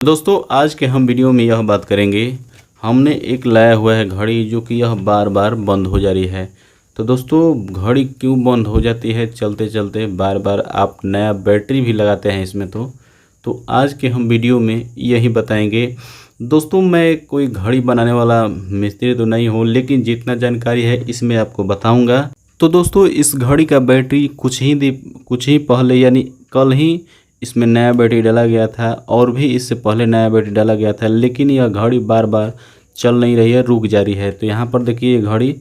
दोस्तों आज के हम वीडियो में यह बात करेंगे। हमने एक लाया हुआ है घड़ी जो कि यह बार बार बंद हो जा रही है। तो दोस्तों घड़ी क्यों बंद हो जाती है चलते चलते बार बार, आप नया बैटरी भी लगाते हैं इसमें। तो आज के हम वीडियो में यही बताएंगे। दोस्तों मैं कोई घड़ी बनाने वाला मिस्त्री तो नहीं हूँ, लेकिन जितना जानकारी है इसमें आपको बताऊँगा। तो दोस्तों इस घड़ी का बैटरी कुछ ही पहले यानी कल ही इसमें नया बैटरी डाला गया था, और भी इससे पहले नया बैटरी डाला गया था, लेकिन यह घड़ी बार बार चल नहीं रही है, रुक जा रही है। तो यहाँ पर देखिए ये घड़ी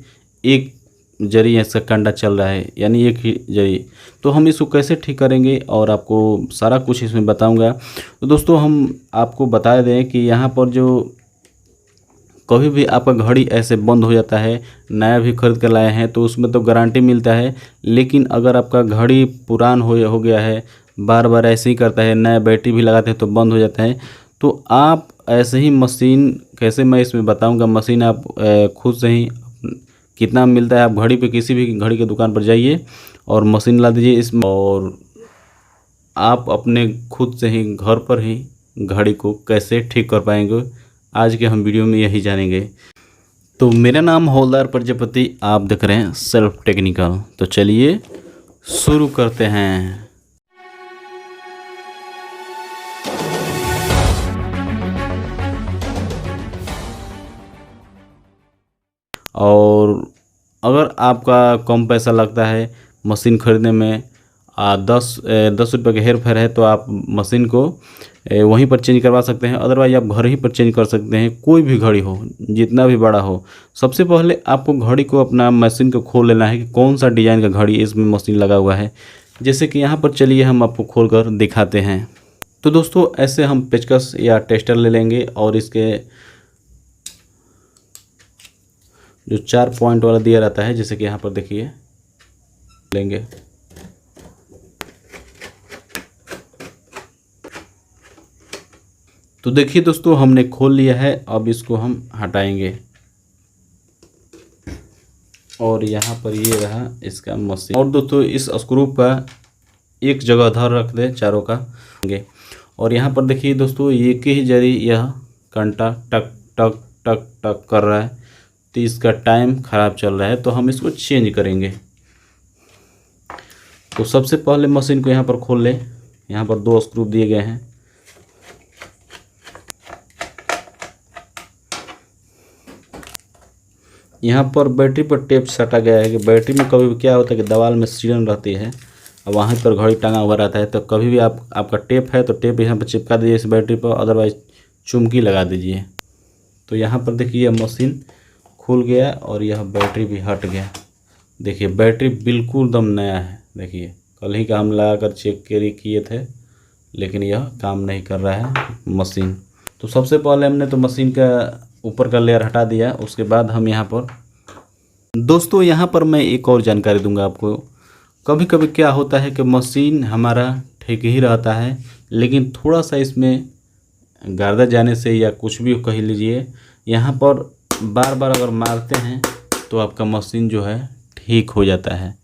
एक जरी इसका कंडा चल रहा है, यानी एक ही जरी। तो हम इसको कैसे ठीक करेंगे और आपको सारा कुछ इसमें बताऊंगा। तो दोस्तों हम आपको बता दें कि यहाँ पर जो कभी भी आपका घड़ी ऐसे बंद हो जाता है, नया भी खरीद कर लाए हैं तो उसमें तो गारंटी मिलता है, लेकिन अगर आपका घड़ी पुरान हो गया है, बार बार ऐसे ही करता है, नया बैटरी भी लगाते हैं तो बंद हो जाता है, तो आप ऐसे ही मशीन कैसे, मैं इसमें बताऊंगा। मशीन आप खुद से ही कितना मिलता है, आप घड़ी पे किसी भी घड़ी की दुकान पर जाइए और मशीन ला दीजिए इसमें, और आप अपने खुद से ही घर पर ही घड़ी को कैसे ठीक कर पाएंगे, आज के हम वीडियो में यही जानेंगे। तो मेरा नाम हवलदार प्रजापति, आप देख रहे हैं सेल्फ टेक्निकल। तो चलिए शुरू करते हैं। और अगर आपका कम पैसा लगता है मशीन ख़रीदने में, 10 रुपये का हेर फेर है, तो आप मशीन को वहीं पर चेंज करवा सकते हैं। अदरवाइज आप घर ही पर चेंज कर सकते हैं, कोई भी घड़ी हो, जितना भी बड़ा हो। सबसे पहले आपको घड़ी को अपना मशीन को खोल लेना है कि कौन सा डिज़ाइन का घड़ी इसमें मशीन लगा हुआ है। जैसे कि यहाँ पर चलिए हम आपको खोल कर दिखाते हैं। तो दोस्तों ऐसे हम पेचकस या टेस्टर ले लेंगे और इसके जो 4 पॉइंट वाला दिया रहता है, जैसे कि यहाँ पर देखिए लेंगे। तो देखिए दोस्तों हमने खोल लिया है, अब इसको हम हटाएंगे। और यहाँ पर ये रहा इसका मशीन। और दोस्तों इस स्क्रू का एक जगह धर रख दे चारों का। और यहाँ पर देखिए दोस्तों एक ही जरी यह घंटा टक टक टक टक कर रहा है, तो इसका टाइम ख़राब चल रहा है, तो हम इसको चेंज करेंगे। तो सबसे पहले मशीन को यहाँ पर खोल लें। यहाँ पर 2 स्क्रू दिए गए हैं। यहाँ पर बैटरी पर टेप सटा गया है कि बैटरी में कभी भी क्या होता है कि दीवार में सिरन रहती है और वहाँ पर घड़ी टंगा हुआ रहता है, तो कभी भी आपका टेप है तो टेप यहाँ पर चिपका दीजिए इस बैटरी पर, अदरवाइज चुमकी लगा दीजिए। तो यहाँ पर देखिए यह मशीन खुल गया और यह बैटरी भी हट गया। देखिए बैटरी बिल्कुल दम नया है। देखिए कल ही का हम लगा कर चेक किए थे, लेकिन यह काम नहीं कर रहा है मशीन। तो सबसे पहले हमने तो मशीन का ऊपर का लेयर हटा दिया। उसके बाद हम यहाँ पर दोस्तों यहाँ पर मैं एक और जानकारी दूंगा आपको। कभी कभी क्या होता है कि मशीन हमारा ठीक ही रहता है, लेकिन थोड़ा सा इसमें गर्दा जाने से या कुछ भी कह लीजिए, यहाँ पर बार बार अगर मारते हैं तो आपका मशीन जो है ठीक हो जाता है।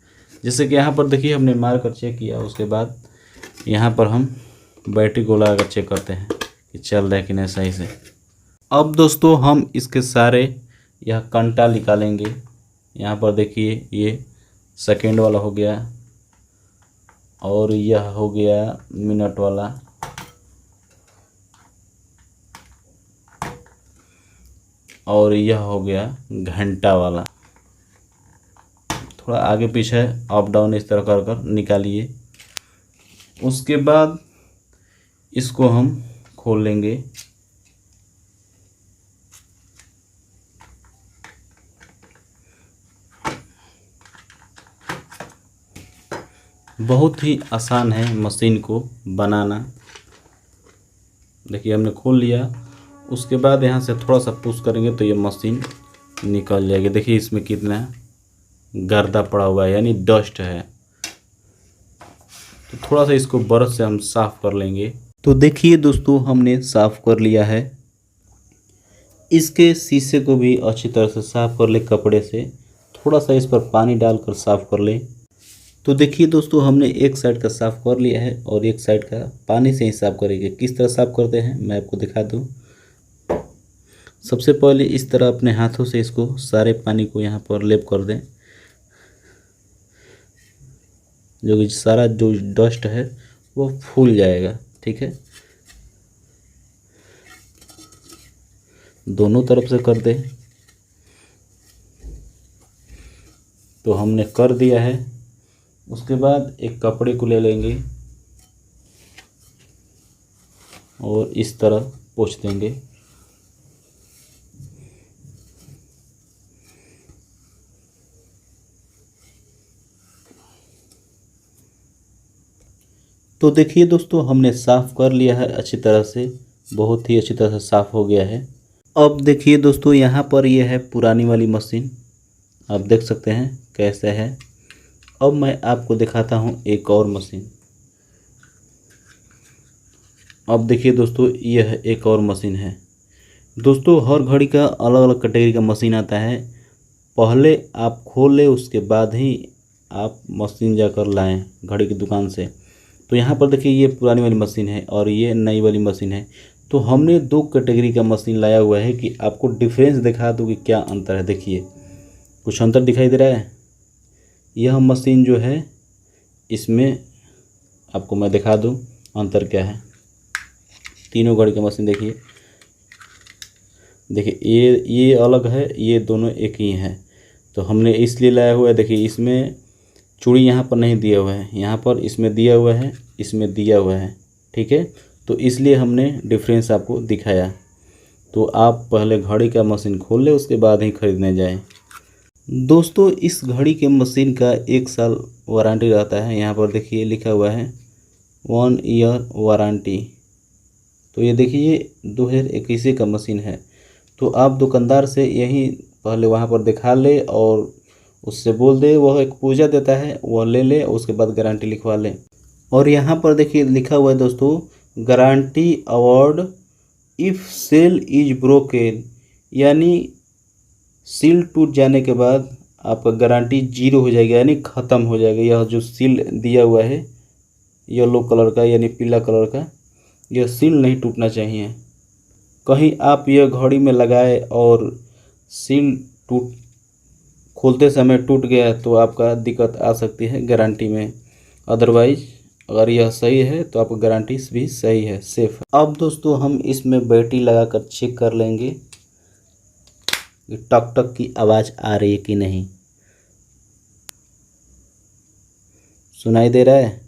जैसे कि यहाँ पर देखिए हमने मार कर चेक किया, उसके बाद यहाँ पर हम बैटरी को लगा कर चेक करते हैं कि चल रहा है कि नहीं सही से। अब दोस्तों हम इसके सारे यह कंटा निकालेंगे। यहाँ पर देखिए ये सेकेंड वाला हो गया, और यह हो गया मिनट वाला, और यह हो गया घंटा वाला। थोड़ा आगे पीछे अप डाउन इस तरह कर कर निकालिए। उसके बाद इसको हम खोल लेंगे। बहुत ही आसान है मशीन को बनाना। देखिए हमने खोल लिया। उसके बाद यहाँ से थोड़ा सा पुश करेंगे तो ये मशीन निकल जाएगी। देखिए इसमें कितना गर्दा पड़ा हुआ है, यानी डस्ट है। तो थोड़ा सा इसको ब्रश से हम साफ़ कर लेंगे। तो देखिए दोस्तों हमने साफ़ कर लिया है। इसके शीशे को भी अच्छी तरह से साफ़ कर ले कपड़े से। थोड़ा सा इस पर पानी डालकर साफ़ कर ले। तो देखिए दोस्तों, हमने एक साइड का साफ़ कर लिया है और एक साइड का पानी से ही साफ़ करेंगे। किस तरह साफ़ करते हैं मैं आपको दिखा दूँ। सबसे पहले इस तरह अपने हाथों से इसको सारे पानी को यहाँ पर लेप कर दें, जो कि सारा जो डस्ट है वो फूल जाएगा। ठीक है, दोनों तरफ से कर दें। तो हमने कर दिया है। उसके बाद एक कपड़े को ले लेंगे और इस तरह पोंछ देंगे। तो देखिए दोस्तों, हमने साफ़ कर लिया है अच्छी तरह से, बहुत ही अच्छी तरह से साफ़ हो गया है। अब देखिए दोस्तों, यहाँ पर ये है पुरानी वाली मशीन, आप देख सकते हैं कैसे है। अब मैं आपको दिखाता हूँ एक और मशीन। अब देखिए दोस्तों, यह एक और मशीन है। दोस्तों, हर घड़ी का अलग अलग कैटेगरी का मशीन आता है। पहले आप खोल लें, उसके बाद ही आप मशीन जाकर लाएं घड़ी की दुकान से। तो यहाँ पर देखिए, ये पुरानी वाली मशीन है और ये नई वाली मशीन है। तो हमने दो कैटेगरी का मशीन लाया हुआ है कि आपको डिफरेंस दिखा दूँ कि क्या अंतर है। देखिए, कुछ अंतर दिखाई दे रहा है। यह मशीन जो है, इसमें आपको मैं दिखा दूँ अंतर क्या है। तीनों घड़ी का मशीन देखिए, ये अलग है, ये दोनों एक ही हैं। तो हमने इसलिए लाया हुआ है। देखिए, इसमें चूड़ी यहाँ पर नहीं दिया हुआ है, यहाँ पर इसमें दिया हुआ है, इसमें दिया हुआ है। ठीक है, तो इसलिए हमने डिफरेंस आपको दिखाया। तो आप पहले घड़ी का मशीन खोल लें, उसके बाद ही ख़रीदने जाएं। दोस्तों, इस घड़ी के मशीन का 1 साल वारंटी रहता है। यहाँ पर देखिए लिखा हुआ है 1 ईयर वारंटी। तो ये देखिए 2021 का मशीन है। तो आप दुकानदार से यही पहले वहाँ पर दिखा ले और उससे बोल दे, वह एक पूजा देता है, वह ले ले, उसके बाद गारंटी लिखवा ले। और यहाँ पर देखिए लिखा हुआ है दोस्तों, guarantee award if seal is broken, यानी सील टूट जाने के बाद आपका गारंटी 0 हो जाएगा, यानी ख़त्म हो जाएगा। यह जो सील दिया हुआ है येलो कलर का यानी पीला कलर का, यह सील नहीं टूटना चाहिए। कहीं आप यह घड़ी में लगाए और सील खोलते समय टूट गया तो आपका दिक्कत आ सकती है गारंटी में। अदरवाइज अगर यह सही है तो आपका गारंटी भी सही है, सेफ है। अब दोस्तों, हम इसमें बैटरी लगाकर चेक कर लेंगे कि टक टक की आवाज़ आ रही है कि नहीं। सुनाई दे रहा है?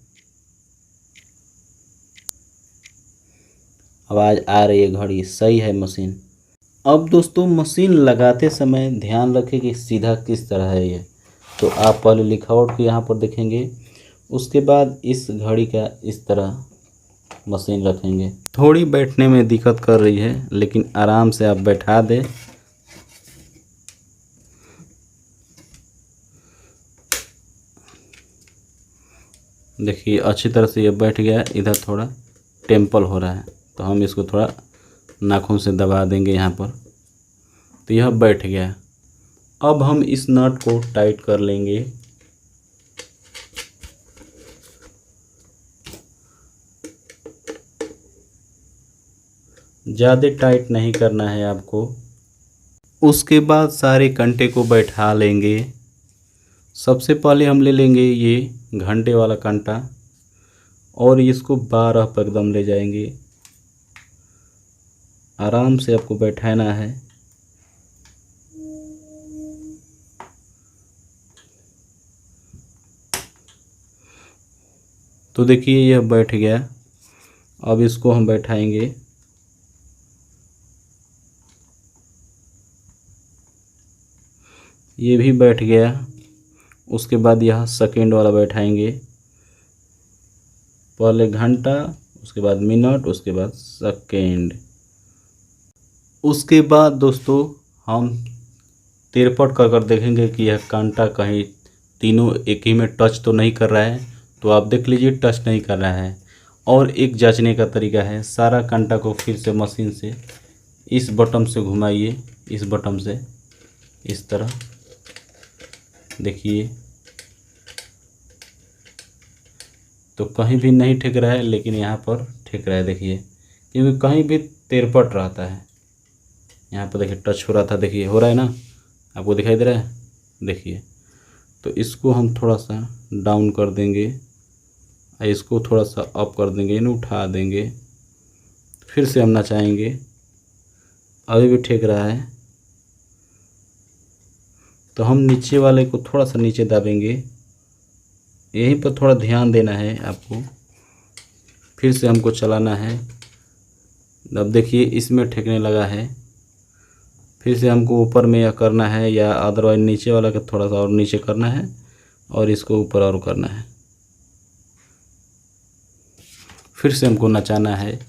आवाज़ आ रही है, घड़ी सही है मशीन। अब दोस्तों, मशीन लगाते समय ध्यान रखें कि सीधा किस तरह है ये। तो आप पहले लिखावट को यहाँ पर देखेंगे, उसके बाद इस घड़ी का इस तरह मशीन रखेंगे। थोड़ी बैठने में दिक्कत कर रही है, लेकिन आराम से आप बैठा दें। देखिए अच्छी तरह से ये बैठ गया है। इधर थोड़ा टेम्पल हो रहा है, तो हम इसको थोड़ा नाखून से दबा देंगे यहाँ पर, तो यह बैठ गया। अब हम इस नट को टाइट कर लेंगे। ज़्यादा टाइट नहीं करना है आपको। उसके बाद सारे कंटे को बैठा लेंगे। सबसे पहले हम ले लेंगे ये घंटे वाला कंटा और इसको 12 पर एकदम ले जाएंगे। आराम से आपको बैठाना है। तो देखिए यह बैठ गया। अब इसको हम बैठाएंगे। ये भी बैठ गया। उसके बाद यह सेकेंड वाला बैठाएंगे। पहले घंटा, उसके बाद मिनट, उसके बाद सेकेंड। उसके बाद दोस्तों, हम तिरपट कर देखेंगे कि यह कांटा कहीं तीनों एक ही में टच तो नहीं कर रहा है। तो आप देख लीजिए टच नहीं कर रहा है। और एक जांचने का तरीका है, सारा कांटा को फिर से मशीन से इस बटन से घुमाइए, इस बटन से इस तरह। देखिए तो कहीं भी नहीं ठेक रहा है, लेकिन यहाँ पर ठेक रहा है देखिए, क्योंकि कहीं भी तिरपट रहता है। यहाँ पर देखिए टच हो रहा था, देखिए हो रहा है ना, आपको दिखाई दे रहा है, देखिए। तो इसको हम थोड़ा सा डाउन कर देंगे, इसको थोड़ा सा अप कर देंगे, इन्हें उठा देंगे, फिर से हम नचाएंगे, अभी भी ठेक रहा है। तो हम नीचे वाले को थोड़ा सा नीचे दाबेंगे, यहीं पर थोड़ा ध्यान देना है आपको, फिर से हमको चलाना है। अब देखिए इसमें ठेकने लगा है, फिर से हमको ऊपर में यह करना है, या अदरवाइज नीचे वाला का थोड़ा सा और नीचे करना है, और इसको ऊपर और करना है, फिर से हमको नचाना है।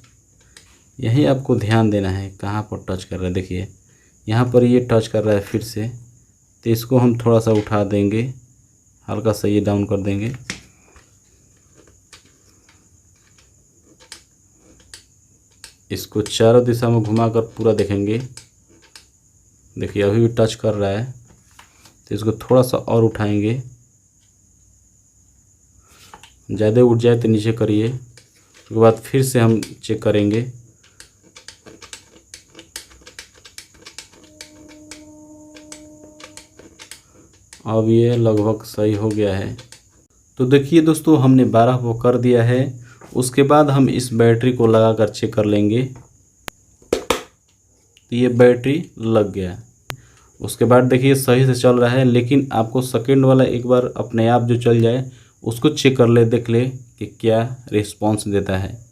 यही आपको ध्यान देना है कहाँ पर टच कर रहा है, देखिए यहाँ पर ये टच कर रहा है फिर से, तो इसको हम थोड़ा सा उठा देंगे, हल्का सा ये डाउन कर देंगे। इसको चारों दिशा में घुमाकर पूरा देखेंगे, देखिए अभी भी टच कर रहा है, तो इसको थोड़ा सा और उठाएंगे, ज़्यादा उठ जाए तो नीचे करिए, उसके बाद फिर से हम चेक करेंगे। अब ये लगभग सही हो गया है। तो देखिए दोस्तों, हमने 12 वो कर दिया है। उसके बाद हम इस बैटरी को लगा कर चेक कर लेंगे, तो ये बैटरी लग गया। उसके बाद देखिए सही से चल रहा है, लेकिन आपको सेकंड वाला एक बार अपने आप जो चल जाए उसको चेक कर ले, देख ले कि क्या रिस्पॉन्स देता है।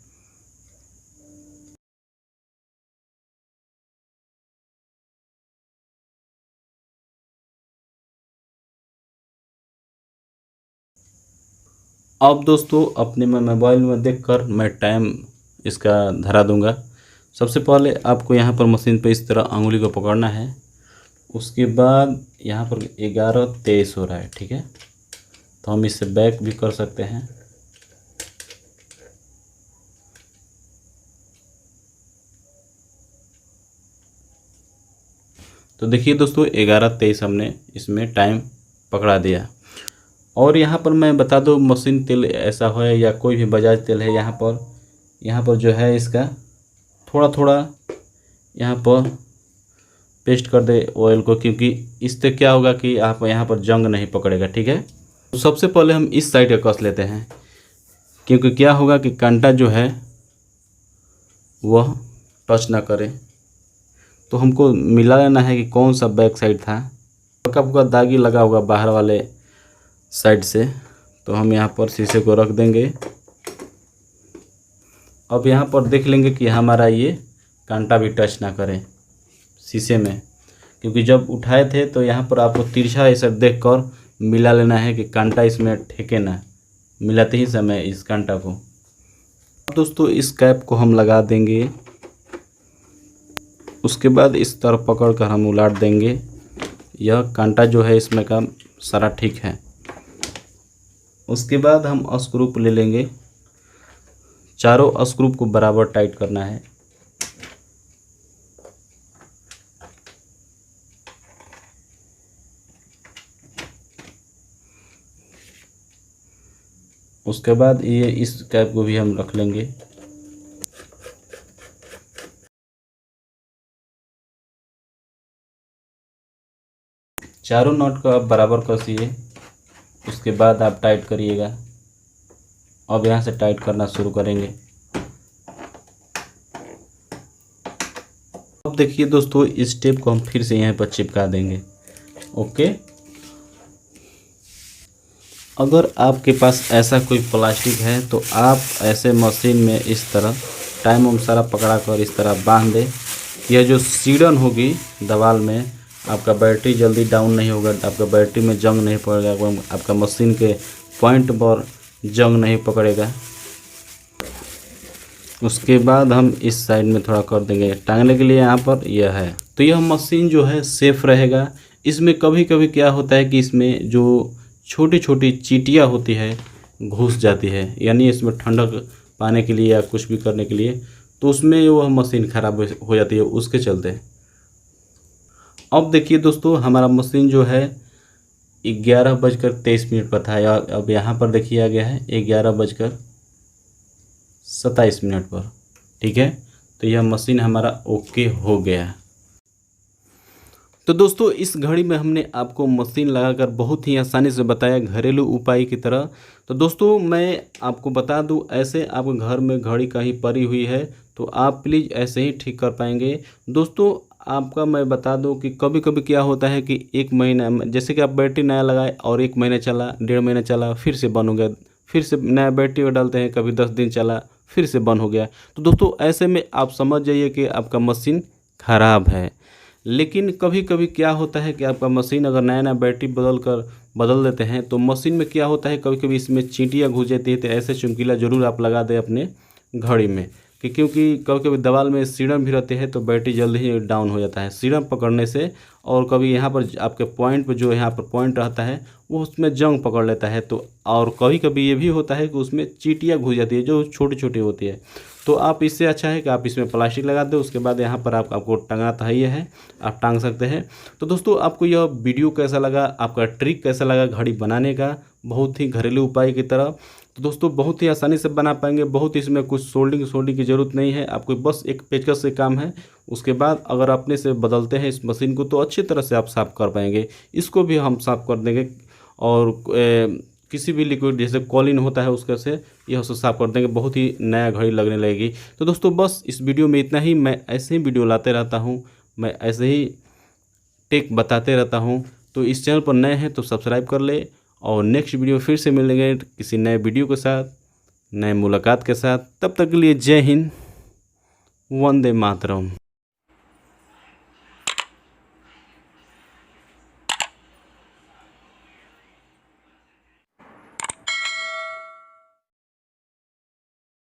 अब दोस्तों अपने में मोबाइल में देखकर मैं टाइम इसका धरा दूंगा। सबसे पहले आपको यहाँ पर मशीन पे इस तरह अंगुली को पकड़ना है, उसके बाद यहाँ पर 11:23 हो रहा है, ठीक है। तो हम इससे बैक भी कर सकते हैं। तो देखिए दोस्तों 11:23 हमने इसमें टाइम पकड़ा दिया। और यहाँ पर मैं बता दूँ, मशीन तेल ऐसा है या कोई भी बजाज तेल है, यहाँ पर जो है इसका थोड़ा थोड़ा यहाँ पर पेस्ट कर दे ऑयल को, क्योंकि इससे क्या होगा कि आप यहाँ पर जंग नहीं पकड़ेगा, ठीक है। तो सबसे पहले हम इस साइड का कस लेते हैं, क्योंकि क्या होगा कि कांटा जो है वह टच ना करे। तो हमको मिला लेना है कि कौन सा बैक साइड था, हल्का फुल्का दागी लगा होगा बाहर वाले साइड से। तो हम यहाँ पर शीशे को रख देंगे। अब यहाँ पर देख लेंगे कि हमारा ये कांटा भी टच ना करे शीशे में, क्योंकि जब उठाए थे तो यहाँ पर आपको तिरछा ऐसा देखकर मिला लेना है कि कांटा इसमें ठेके ना, मिलाते ही समय इस कांटा को। दोस्तों इस कैप को हम लगा देंगे, उसके बाद इस तरफ पकड़ कर हम उलाट देंगे। यह कांटा जो है इसमें का सारा ठीक है। उसके बाद हम स्क्रू ले लेंगे, चारों स्क्रू को बराबर टाइट करना है। उसके बाद ये इस कैप को भी हम रख लेंगे। चारों नट को आप बराबर कसिए, उसके बाद आप टाइट करिएगा। अब यहाँ से टाइट करना शुरू करेंगे। अब देखिए दोस्तों, इस टेप को हम फिर से यहाँ पर चिपका देंगे। ओके, अगर आपके पास ऐसा कोई प्लास्टिक है तो आप ऐसे मशीन में इस तरह टाइम सारा पकड़ा कर इस तरह बांध दें। यह जो सीड़न होगी दीवार में, आपका बैटरी जल्दी डाउन नहीं होगा, आपका बैटरी में जंग नहीं पड़ेगा, आपका मशीन के पॉइंट पर जंग नहीं पकड़ेगा। उसके बाद हम इस साइड में थोड़ा कर देंगे टांगने के लिए, यहाँ पर यह है। तो यह मशीन जो है सेफ रहेगा। इसमें कभी कभी क्या होता है कि इसमें जो छोटी छोटी चींटियाँ होती है घुस जाती है, यानी इसमें ठंडक पाने के लिए या कुछ भी करने के लिए, तो उसमें वह मशीन ख़राब हो जाती है उसके चलते। अब देखिए दोस्तों, हमारा मशीन जो है 11:23 पर था, अब यहाँ पर देखिए आ गया है 11:23। 27 मिनट पर। ठीक है, तो यह मशीन हमारा ओके हो गया। तो दोस्तों इस घड़ी में हमने आपको मशीन लगाकर बहुत ही आसानी से बताया घरेलू उपाय की तरह। तो दोस्तों मैं आपको बता दूं, ऐसे आपके घर में घड़ी कहीं पड़ी हुई है तो आप प्लीज़ ऐसे ही ठीक कर पाएंगे। दोस्तों आपका मैं बता दूं कि कभी कभी क्या होता है कि 1 महीना जैसे कि आप बैटरी नया लगाए और 1 महीना चला, 1.5 महीना चला, फिर से बंद हो गया, फिर से नया बैटरी डालते हैं, कभी 10 दिन चला, फिर से बंद हो गया। तो दोस्तों ऐसे में आप समझ जाइए कि आपका मशीन ख़राब है। लेकिन कभी कभी क्या होता है कि आपका मशीन अगर नया नया बैटरी बदल देते हैं तो मशीन में क्या होता है, कभी कभी इसमें चींटियाँ घुस जाती है। तो ऐसे चमकीला ज़रूर आप लगा दें अपने घड़ी में कि क्योंकि कभी कभी दीवार में सीढ़म भी रहते हैं तो बैटरी जल्दी ही डाउन हो जाता है सीढ़म पकड़ने से। और कभी यहाँ पर आपके पॉइंट पर जो यहाँ पर पॉइंट रहता है वो उसमें जंग पकड़ लेता है। तो और कभी कभी ये भी होता है कि उसमें चींटियाँ घुस जाती है जो छोटी छोटी होती है। तो आप इससे अच्छा है कि आप इसमें प्लास्टिक लगा दें, उसके बाद यहाँ पर आपको टंगा तो ही है, आप टांग सकते हैं। तो दोस्तों आपको यह वीडियो कैसा लगा, आपका ट्रिक कैसा लगा घड़ी बनाने का, बहुत ही घरेलू उपाय की तरह। तो दोस्तों बहुत ही आसानी से बना पाएंगे, बहुत इसमें कुछ सोल्डिंग की ज़रूरत नहीं है, आपको बस एक पेचकस से काम है। उसके बाद अगर अपने से बदलते हैं इस मशीन को तो अच्छी तरह से आप साफ़ कर पाएंगे। इसको भी हम साफ़ कर देंगे और किसी भी लिक्विड जैसे कॉलिन होता है उसके से यह उसको साफ़ कर देंगे, बहुत ही नया घड़ी लगने लगेगी। तो दोस्तों बस इस वीडियो में इतना ही। मैं ऐसे ही वीडियो लाते रहता हूँ, मैं ऐसे ही टेक बताते रहता हूँ। तो इस चैनल पर नए हैं तो सब्सक्राइब कर ले और नेक्स्ट वीडियो फिर से मिलेंगे किसी नए वीडियो के साथ, नए मुलाकात के साथ। तब तक के लिए जय हिंद, वंदे मातरम।